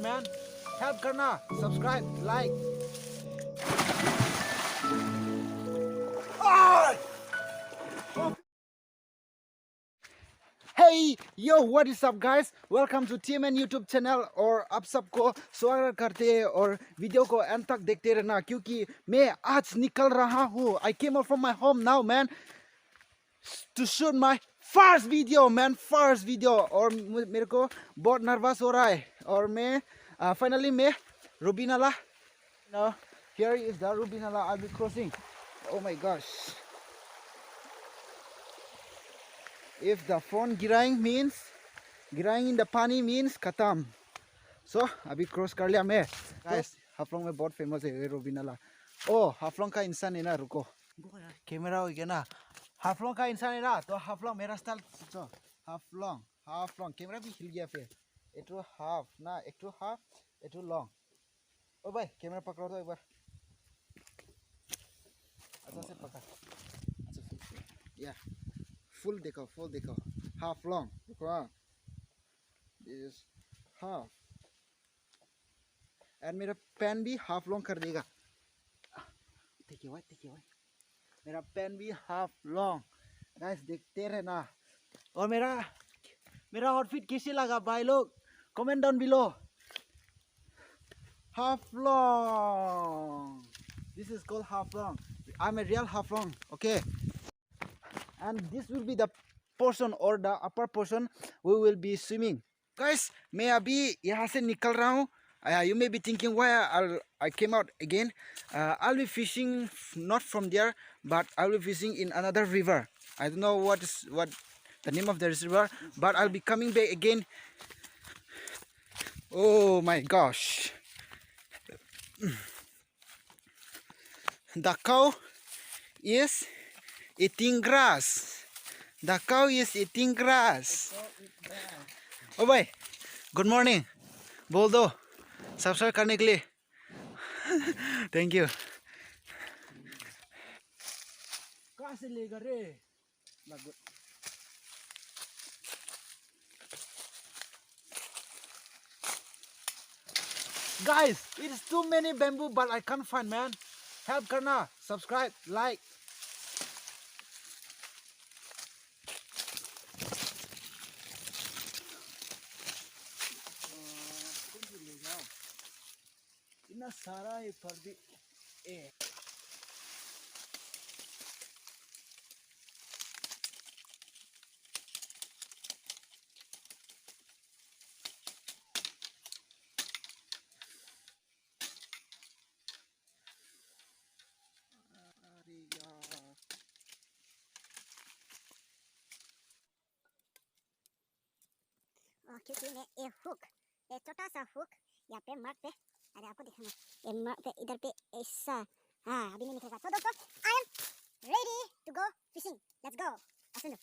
man. Help karna, subscribe, like. Hey yo, what is up guys? Welcome to timon YouTube channel और आप सबको स्वागत करते हैं और वीडियो को अंत तक देखते रहना क्योंकि मैं आज निकल रहा हूँ. I came out from my home now man to shoot my first video man, first video. और मेरे को बहुत नर्वस हो रहा है और मैं finally मैं Ruby Nala. Now here is the Ruby Nala I'll be crossing. Oh my gosh. If the phone गिराएंग means गिराएंग in the पानी means खत्म. So अभी क्रॉस कर लिया मैं. Guys, हाफलोंग में बहुत फेमस है रूबी नाला. ओ हाफलोंग का इंसान है ना, रुको कैमरा हो गया ना. हाफलोंग का इंसान है ना, तो हाफलोंग मेरा स्टाइल सोचो. हाफलोंग कैमरा भी हिल गया फिर. एटू हाफ ना, एटू हाफ, एटू लॉन्ग. ओ भाई कैमरा पकड़ो तो एक बार. अच्छा से पकड़. अच्छा या full देखो, half long. देखो हाँ, this is half. and मेरा पैन भी half long कर देगा. देखिए भाई, मेरा पैन भी half long. guys देखते रहना. और मेरा आउटफिट कैसे लगा भाई लोग, comment down below. half long. This is called half long. I'm a real half long. Okay. And this will be the portion or the upper portion we will be swimming. Guys, मैं अभी यहाँ से निकल रहा हूँ. You may be thinking why I came out again. I'll be fishing not from there, but I'll be fishing in another river. I don't know what the name of the river, but I'll be coming back again. Oh my gosh. The cow is eating grass. The cow is eating grass. Oh भाई, good morning. बोल दो subscribe करने के लिए. Thank you. कहाँ से लेगा रे? Guys, it's too many bamboo, but I can't find man. Help karna, subscribe, like. इतना सारा है पर भी क्योंकि मैं एक हुक, एक छोटा सा हुक यहाँ पे मार्क पे, अरे आपको दिखाना, ये मार्क पे इधर पे ऐसा, हाँ अभी नहीं निकलेगा. तो दोस्तों, I am ready to go fishing. Let's go. Ascendo.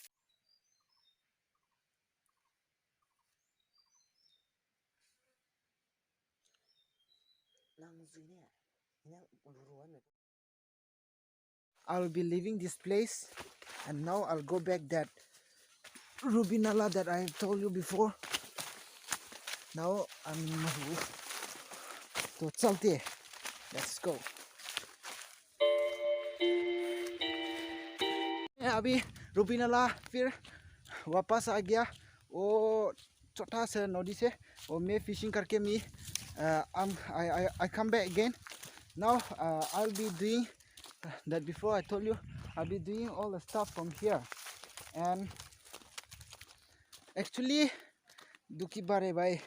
I'll be leaving this place and now I'll go back that Ruby Nala that I told you before. Now I'm in my roof. तो चलते हैं. Let's go. अभी Ruby नाला फिर वापस आ गया वो छोटा सा नदी से और मैं फिशिंग करके I come back again. Now I'll be doing that before I told you. I'll be doing all the stuff from here. And actually दुखी बारे भाई,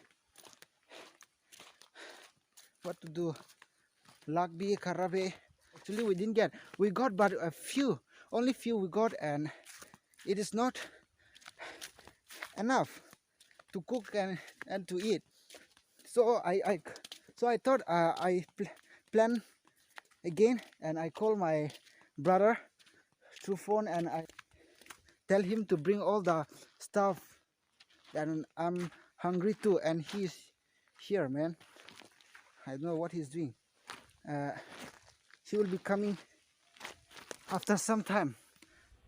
what to do. Luck be खराब है. Actually we got but only few we got, and it is not enough to cook and to eat. So I thought I plan again, and I call my brother through phone and I tell him to bring all the stuff, and I'm hungry too, and he's here man. I don't know what he's doing. He will be coming after some time.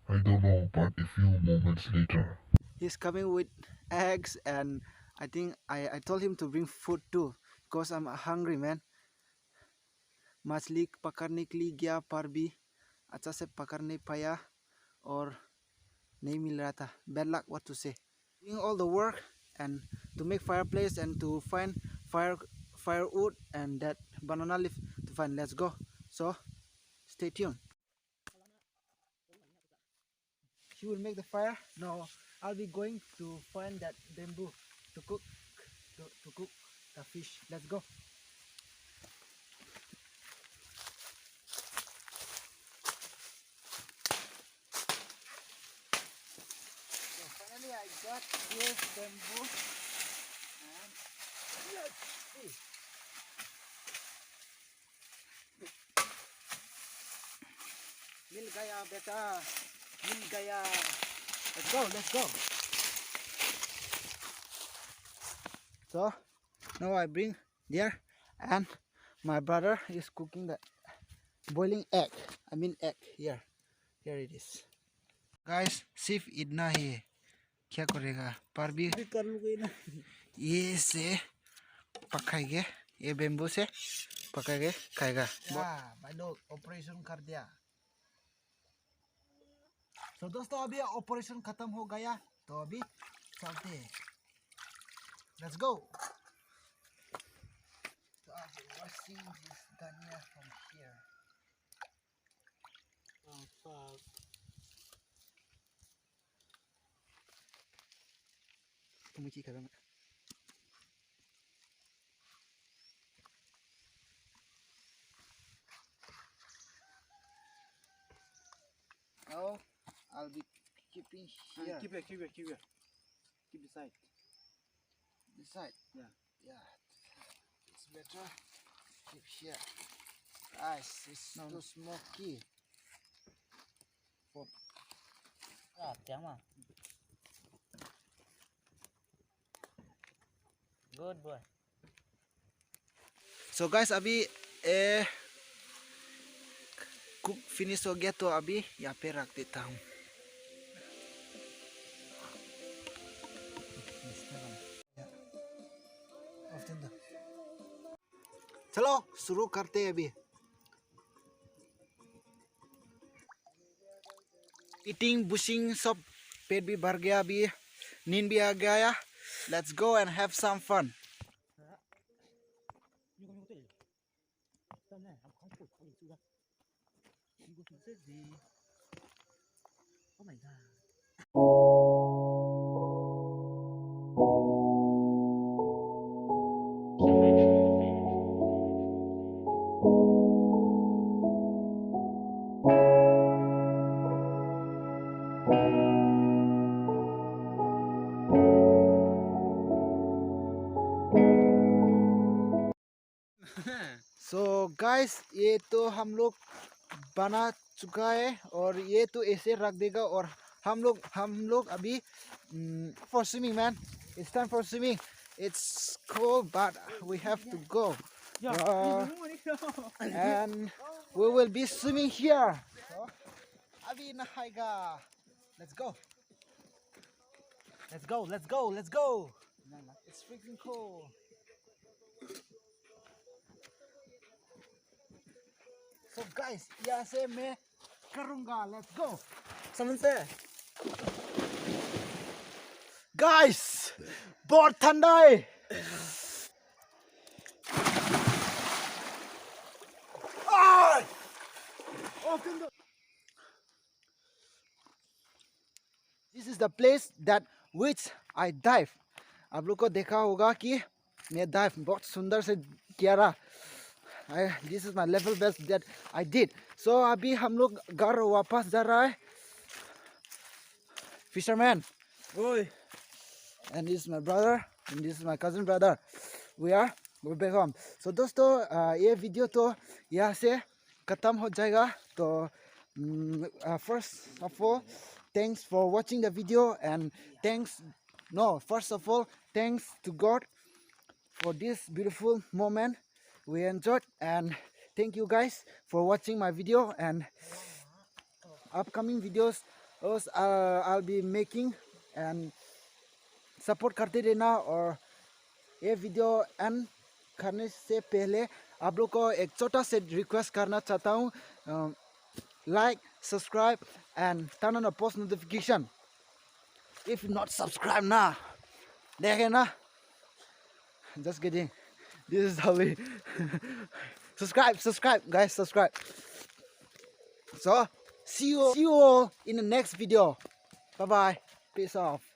I don't know, but a few moments later. He's coming with eggs, and I think I told him to bring food too. because I'm hungry, man. मछली पकड़ने के लिए गया पर भी अच्छा से पकड़ नहीं पाया और नहीं मिल रहा था. Bad luck, what to say. Doing all the work and to make fireplace and to find firewood and that banana leaf to find. Let's go. So stay tuned. She will make the fire. Now I'll be going to find that bamboo to cook to cook the fish. Let's go. So finally I got this bamboo and let's see. Mil gaya beta, mil gaya. Let's go, let's go. So now I bring there and my brother is cooking the boiling egg. I mean egg here. Here it is. Guys, सिर्फ इतना ही है. क्या करेगा? पर भी कर लूँगा ना. ये से पकाएंगे. ये बेम्बू से पकाएंगे खाएगा. भाई लोग ऑपरेशन कर दिया. तो दोस्तों अभी ऑपरेशन खत्म हो गया तो अभी चलते हैं. Let's go. So I'll be washing this dhania from here. Oh fuck. Kumuchi ka ba? Now I'll be keeping here. Keep it. Keep the side. This side. Yeah. Yeah. It's better. Keep here. Guys, it's too smoky. Good boy. So guys, अभी cook finish हो गया तो अभी यहाँ पे रख देता हूँ. चलो शुरू करते हैं अभी. ईटिंग बुशिंग सब पेट भी भर गया अभी. नींद भी आ गया. Let's go and have some fun. Oh my god. So guys, ये तो हम लोग बना चुका है और ये तो ऐसे रख देगा और हम लोग अभी for swimming, man. It's time for swimming. It's cold but we have to go. And we will be swimming here. So, अभी नहाएगा. Let's go. Let's go. Let's go. Let's go. It's freaking cold. So guys, यहाँ से मैं करूँगा. Let's go. समझते? Guys, बहुत ठंडा है. This is the place that which I dive. आप लोग को देखा होगा कि मैं dive बहुत सुंदर से किया रहा. This is my level best that I did. So अभी हम लोग घर वापस जा रहा है. Fisherman. Oi. And this is my brother and this is my cousin brother. We're back home. So दोस्तों ये वीडियो तो यहाँ से खत्म हो जाएगा. तो first of all, thanks for watching the video and first of all, thanks to God for this beautiful moment we enjoyed, and thank you guys for watching my video, and upcoming videos I'll be making and support करते रहना और ये video and करने से पहले आप लोग को एक छोटा से रिक्वेस्ट करना चाहता हूँ, like, subscribe and turn on the post notification. If not subscribe ना, देखे ना, just kidding. This is how we subscribe guys, subscribe. So see you all in the next video. Bye bye, peace off.